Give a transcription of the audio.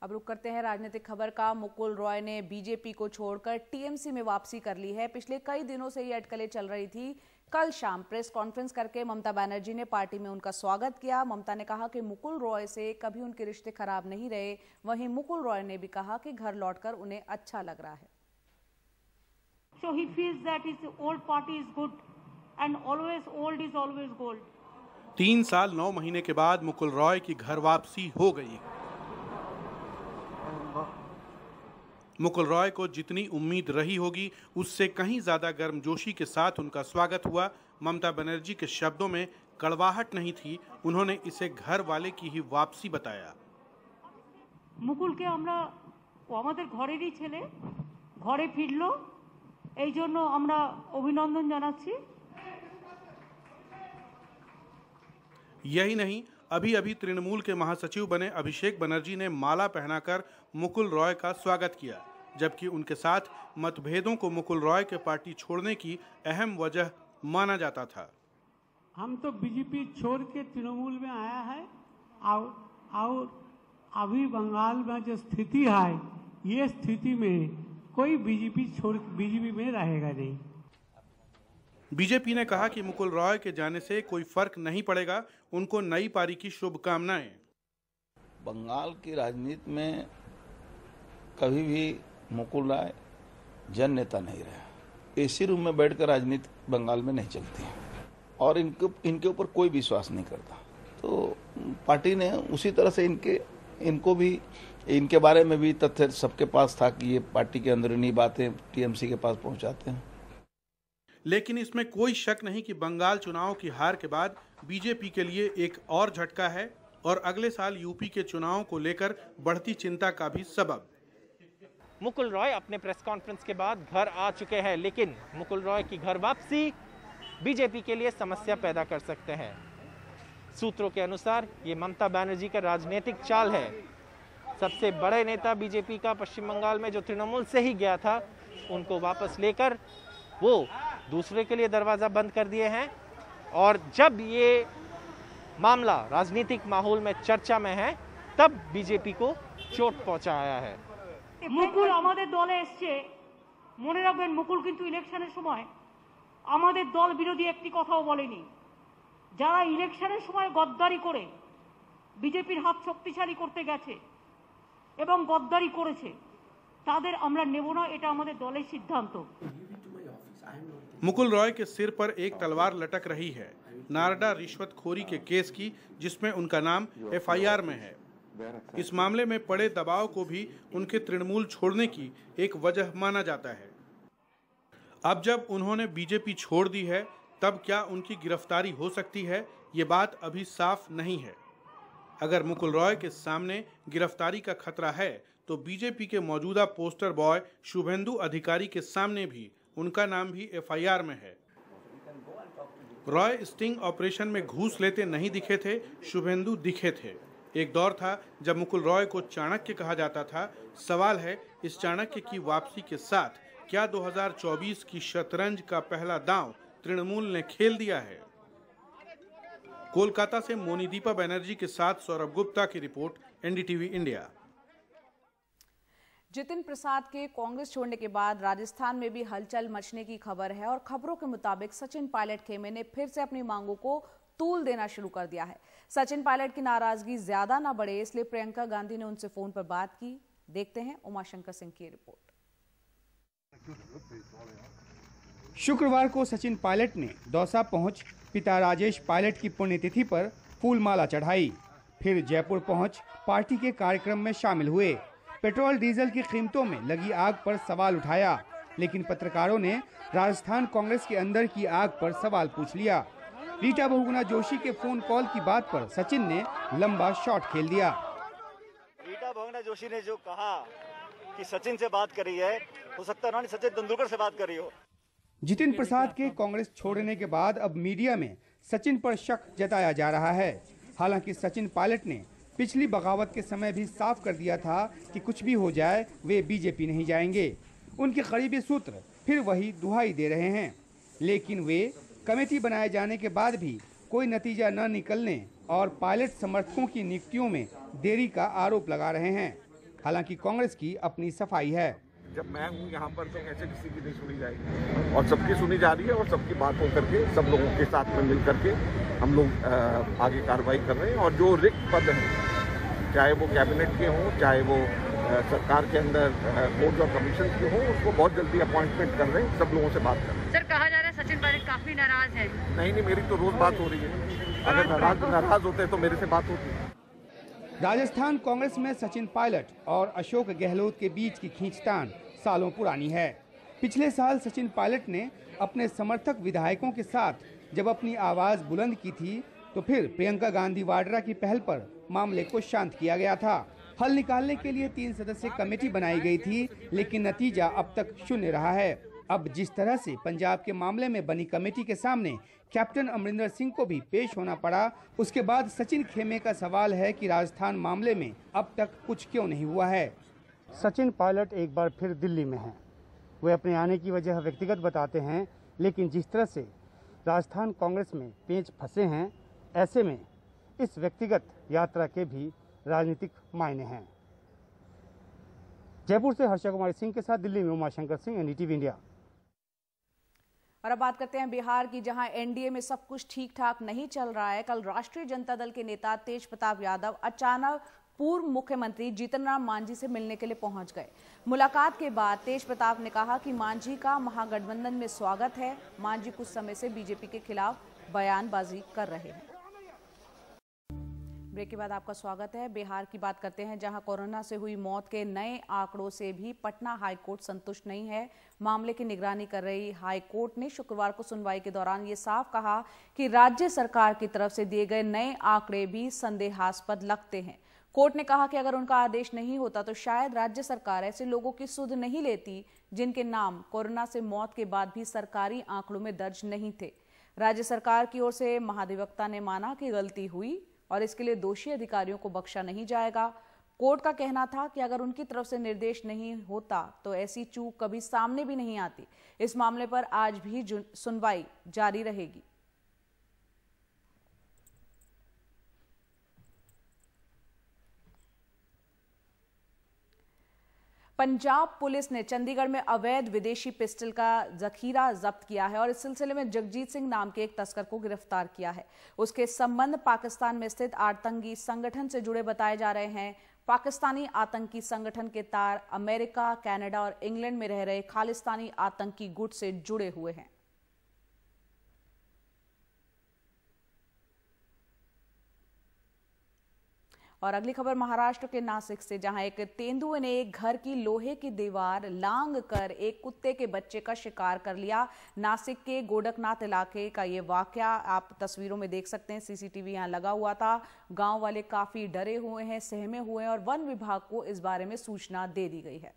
अब रुक करते हैं राजनीतिक खबर का। मुकुल रॉय ने बीजेपी को छोड़कर टीएमसी में वापसी कर ली है। पिछले कई दिनों से ये अटकलें चल रही थी। कल शाम प्रेस कॉन्फ्रेंस करके ममता बनर्जी ने पार्टी में उनका स्वागत किया। ममता ने कहा कि मुकुल रॉय से कभी उनके रिश्ते खराब नहीं रहे। वहीं मुकुल रॉय ने भी कहा कि घर लौटकर उन्हें अच्छा लग रहा है। So he feels that his old party is good and always old is always gold. 3 साल 9 महीने के बाद मुकुल रॉय की घर वापसी हो गई। मुकुल रॉय को जितनी उम्मीद रही होगी उससे कहीं ज्यादा गर्मजोशी के साथ उनका स्वागत हुआ। ममता बनर्जी के शब्दों में कड़वाहट नहीं थी, उन्होंने इसे घर वाले की ही वापसी बताया। मुकुल के আমরা ও আমাদের ঘরেরই ছেলে ঘরে ফিরলো এই জন্য আমরা অভিনন্দন জানাচ্ছি। यही नहीं, अभी अभी तृणमूल के महासचिव बने अभिषेक बनर्जी ने माला पहनाकर मुकुल रॉय का स्वागत किया, जबकि उनके साथ मतभेदों को मुकुल रॉय के पार्टी छोड़ने की अहम वजह माना जाता था। हम तो बीजेपी छोड़ के तृणमूल में आया है और अभी बंगाल में जो स्थिति है, ये स्थिति में कोई बीजेपी में रहेगा नहीं। बीजेपी ने कहा कि मुकुल रॉय के जाने से कोई फर्क नहीं पड़ेगा, उनको नई पारी की शुभकामनाएं। बंगाल की राजनीति में कभी भी मुकुल रॉय जन नेता नहीं रहा। एसी रूम में बैठकर राजनीति बंगाल में नहीं चलती और इनके ऊपर कोई विश्वास नहीं करता। तो पार्टी ने उसी तरह से इनको भी इनके बारे में भी तथ्य सबके पास था कि ये पार्टी के अंदरूनी बातें टीएमसी के पास पहुंचाते हैं। लेकिन इसमें कोई शक नहीं कि बंगाल चुनाव की हार के बाद बीजेपी के लिए एक और झटका है और अगले साल यूपी के चुनाव को लेकर बढ़ती चिंता का भी सबब। मुकुल रॉय अपने प्रेस कॉन्फ्रेंस के बाद घर आ चुके हैं, लेकिन मुकुल रॉय की घर वापसी बीजेपी के लिए समस्या पैदा कर सकते हैं। सूत्रों के अनुसार ये ममता बनर्जी का राजनीतिक चाल है। सबसे बड़े नेता बीजेपी का पश्चिम बंगाल में जो तृणमूल से ही गया था, उनको वापस लेकर वो दूसरे के लिए दरवाजा बंद कर दिए हैं। और जब ये मामला राजनीतिक माहौल में चर्चा में है, तब बीजेपी को चोट पहुंचाया है। মুকুল আমাদের দলে এসেছে, মনে রাখবেন মুকুল কিন্তু ইলেকশনের সময় আমাদের দল বিরোধী একটি কথাও বলেনি। যারা ইলেকশনের সময় গদ্দারি করে বিজেপির হাত শক্তিশালী করতে গেছে এবং গদ্দারি করেছে, তাদের আমরা নেব না, এটা আমাদের দলের সিদ্ধান্ত। मुकुल रॉय के सिर पर एक तलवार लटक रही है, नारडा रिश्वतखोरी के केस की, जिसमें उनका नाम एफआईआर में है। इस मामले में पड़े दबाव को भी उनके तृणमूल छोड़ने की एक वजह माना जाता है। अब जब उन्होंने बीजेपी छोड़ दी है, तब क्या उनकी गिरफ्तारी हो सकती है, ये बात अभी साफ नहीं है। अगर मुकुल रॉय के सामने गिरफ्तारी का खतरा है, तो बीजेपी के मौजूदा पोस्टर बॉय शुभेंदु अधिकारी के सामने भी उनका नाम भी एफआईआर में है। रॉय स्टिंग ऑपरेशन में घूस लेते नहीं दिखे थे, शुभेंदु दिखे थे। एक दौर था जब मुकुल रॉय को चाणक्य कहा जाता था। सवाल है, इस चाणक्य की वापसी के साथ क्या 2024 की शतरंज का पहला दांव तृणमूल ने खेल दिया है? कोलकाता से मोनीदीपा बनर्जी के साथ सौरभ गुप्ता की report, NDTV India. Jitin Prasad के कांग्रेस छोड़ने के बाद राजस्थान में भी हलचल मचने की खबर है और खबरों के मुताबिक सचिन पायलट खेमे ने फिर से अपनी मांगों को तूल देना शुरू कर दिया है। सचिन पायलट की नाराजगी ज्यादा ना बढ़े, इसलिए प्रियंका गांधी ने उनसे फोन पर बात की। देखते हैं उमाशंकर सिंह की रिपोर्ट। शुक्रवार को सचिन पायलट ने दौसा पहुंच पिता राजेश पायलट की पुण्यतिथि पर फूलमाला चढ़ाई। फिर जयपुर पहुंच पार्टी के कार्यक्रम में शामिल हुए। पेट्रोल डीजल की कीमतों में लगी आग पर सवाल उठाया, लेकिन पत्रकारों ने राजस्थान कांग्रेस के अंदर की आग पर सवाल पूछ लिया। रीटा बहुगुणा जोशी के फोन कॉल की बात पर सचिन ने लंबा शॉट खेल दिया। रीटा बहुगुणा जोशी ने जो कहा कि सचिन से बात करी है, हो सकता है सचिन तेंदुलकर से बात करी हो। जितिन प्रसाद के कांग्रेस छोड़ने के बाद अब मीडिया में सचिन पर शक जताया जा रहा है। हालांकि सचिन पायलट ने पिछली बगावत के समय भी साफ कर दिया था कि कुछ भी हो जाए वे बीजेपी नहीं जाएंगे। उनके करीबी सूत्र फिर वही दुहाई दे रहे हैं, लेकिन वे कमेटी बनाए जाने के बाद भी कोई नतीजा न निकलने और पायलट समर्थकों की नियुक्तियों में देरी का आरोप लगा रहे हैं। हालांकि कांग्रेस की अपनी सफाई है। जब मैं हूँ यहाँ पर तो कैसे किसी की नहीं सुनी जाएगी, और सबकी सुनी जा रही है और सबकी बात हो करके सब लोगों के साथ में मिल करके हम लोग आगे कार्रवाई कर रहे हैं। और जो रिक्त पद हैं, चाहे वो कैबिनेट के हों, चाहे वो सरकार के अंदर बोर्ड और कमीशन के हों, उसको बहुत जल्दी अपॉइंटमेंट कर रहे हैं, सब लोगों से बात कर रहे हैं। सर, कहा जा रहा है सचिन पायलट काफी नाराज है। नहीं, मेरी तो रोज बात हो रही है। अगर नाराज होते तो मेरे से बात होती है। राजस्थान कांग्रेस में सचिन पायलट और अशोक गहलोत के बीच की खींचतान सालों पुरानी है। पिछले साल सचिन पायलट ने अपने समर्थक विधायकों के साथ जब अपनी आवाज बुलंद की थी, तो फिर प्रियंका गांधी वाड्रा की पहल पर मामले को शांत किया गया था। हल निकालने के लिए 3 सदस्यीय कमेटी बनाई गई थी, लेकिन नतीजा अब तक शून्य रहा है। अब जिस तरह से पंजाब के मामले में बनी कमेटी के सामने कैप्टन अमरिंदर सिंह को भी पेश होना पड़ा, उसके बाद सचिन खेमे का सवाल है कि राजस्थान मामले में अब तक कुछ क्यों नहीं हुआ है। सचिन पायलट एक बार फिर दिल्ली में हैं। वे अपने आने की वजह व्यक्तिगत बताते हैं, लेकिन जिस तरह से राजस्थान कांग्रेस में पेंच फंसे हैं, ऐसे में इस व्यक्तिगत यात्रा के भी राजनीतिक मायने हैं। जयपुर से हर्षा कुमारी सिंह के साथ दिल्ली में उमाशंकर सिंह, एनडीटीवी इंडिया। और अब बात करते हैं बिहार की, जहां एनडीए में सब कुछ ठीक ठाक नहीं चल रहा है। कल राष्ट्रीय जनता दल के नेता तेज प्रताप यादव अचानक पूर्व मुख्यमंत्री जीतन राम मांझी से मिलने के लिए पहुंच गए। मुलाकात के बाद तेज प्रताप ने कहा कि मांझी का महागठबंधन में स्वागत है। मांझी कुछ समय से बीजेपी के खिलाफ बयानबाजी कर रहे हैं। ब्रेक के बाद आपका स्वागत है। बिहार की बात करते हैं, जहां कोरोना से हुई मौत के नए आंकड़ों से भी पटना हाईकोर्ट संतुष्ट नहीं है। मामले की निगरानी कर रही हाईकोर्ट ने शुक्रवार को सुनवाई के दौरान ये साफ कहा कि राज्य सरकार की तरफ से दिए गए नए आंकड़े भी संदेहास्पद लगते हैं। कोर्ट ने कहा कि अगर उनका आदेश नहीं होता तो शायद राज्य सरकार ऐसे लोगों की सुध नहीं लेती जिनके नाम कोरोना से मौत के बाद भी सरकारी आंकड़ों में दर्ज नहीं थे। राज्य सरकार की ओर से महाधिवक्ता ने माना कि गलती हुई और इसके लिए दोषी अधिकारियों को बख्शा नहीं जाएगा। कोर्ट का कहना था कि अगर उनकी तरफ से निर्देश नहीं होता तो ऐसी चूक कभी सामने भी नहीं आती। इस मामले पर आज भी सुनवाई जारी रहेगी। पंजाब पुलिस ने चंडीगढ़ में अवैध विदेशी पिस्टल का जखीरा जब्त किया है और इस सिलसिले में जगजीत सिंह नाम के एक तस्कर को गिरफ्तार किया है। उसके संबंध पाकिस्तान में स्थित आतंकी संगठन से जुड़े बताए जा रहे हैं। पाकिस्तानी आतंकी संगठन के तार अमेरिका, कनाडा और इंग्लैंड में रह रहे खालिस्तानी आतंकी गुट से जुड़े हुए हैं। और अगली खबर महाराष्ट्र के नासिक से, जहां एक तेंदुए ने एक घर की लोहे की दीवार लांग कर एक कुत्ते के बच्चे का शिकार कर लिया। नासिक के गोडकनाथ इलाके का ये वाकया आप तस्वीरों में देख सकते हैं। सीसीटीवी यहां लगा हुआ था। गांव वाले काफी डरे हुए हैं, सहमे हुए हैं और वन विभाग को इस बारे में सूचना दे दी गई है।